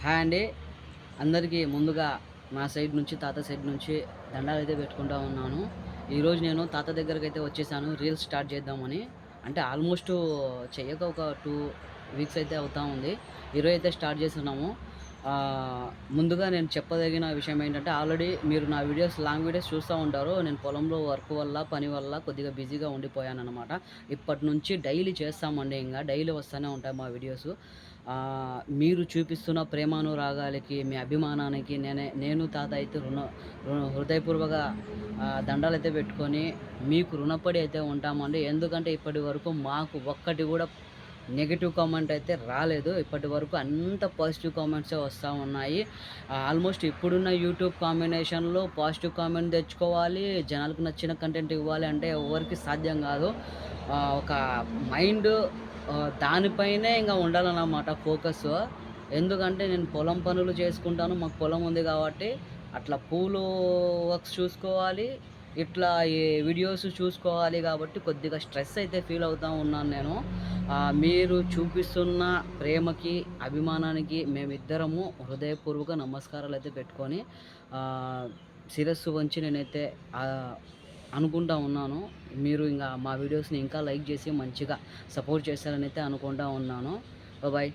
Hi అండి. అందరికీ ముందుగా నా సైడ్ నుంచి, తాత సైడ్ నుంచి దండాలైతే పెట్టుకుంటా ఉన్నాను. ఈరోజు నేను తాత దగ్గరకైతే వచ్చేసాను రీల్స్ స్టార్ట్ చేద్దామని. అంటే ఆల్మోస్ట్ చెయ్యక ఒక 2 వీక్స్ అయితే అవుతా ఉంది. ఈరోజు అయితే స్టార్ట్ చేస్తున్నాము. ముందుగా నేను చెప్పదగిన విషయం ఏంటంటే, ఆల్రెడీ మీరు నా వీడియోస్ లాంగ్ వీడియోస్ చూస్తా ఉంటారు. నేను పొలంలో వర్క్ వల్ల, పని వల్ల కొద్దిగా బిజీగా ఉండిపోయాననమాట. ఇప్పటి నుంచి డైలీ చేస్తామండి, డైలీ వస్తూనే ఉంటాయి మా వీడియోస్. మీరు చూపిస్తున్న ప్రేమానురాగాలకి, మీ అభిమానానికి నేను తాత అయితే హృదయపూర్వక దండాలైతే పెట్టుకొని మీకు రుణపడి అయితే ఉంటామండి. ఎందుకంటే ఇప్పటి వరకు మాకు ఒక్కటి గూడా నెగెటివ్ కామెంట్ అయితే రాలేదు. ఇప్పటి వరకు అంత పాజిటివ్ కామెంట్సే వస్తా ఉన్నాయి. ఆల్మోస్ట్ ఇప్పుడున్న యూట్యూబ్ కాంబినేషన్‌లో పాజిటివ్ కామెంట్ తెచ్చుకోవాలి, జనాలకు నచ్చిన కంటెంట్ ఇవ్వాలి అంటే ఎవ్వరికీ సాధ్యం గాదు. ఒక మైండ్ దానిపైనే ఇంగ ఉండాలనమాట ఫోకస్సు. ఎందుకంటే నేను పొలం పనులు చేసుకుంటాను. మాకు పొలం ఉంది గాబట్టి, అట్లా పూలు వర్క్స్ చూసుకోవాలి. ఇట్లా ఈ వీడియోస్ చూసుకోవాలి గాబట్టి కొద్దిగా స్ట్రెస్ అయితే ఫీల్ అవుతా ఉన్నాను నేను. మీరు చూపిస్తున్న ప్రేమకి, అభిమానానికి మేమిద్దరము హృదయపూర్వక నమస్కారాలైతే పెట్టుకొని ఆహ్, శిరస్సు వంచి నేనైతే ఆహ్, అనుకుంటా ఉన్నాను. మీరు ఇంగ మా వీడియోస్‌ని ఇంకా లైక్ జేసి మంచిగా సపోర్ట్ చేస్తారనైతే అనుకుంటా ఉన్నాను. బాయ్.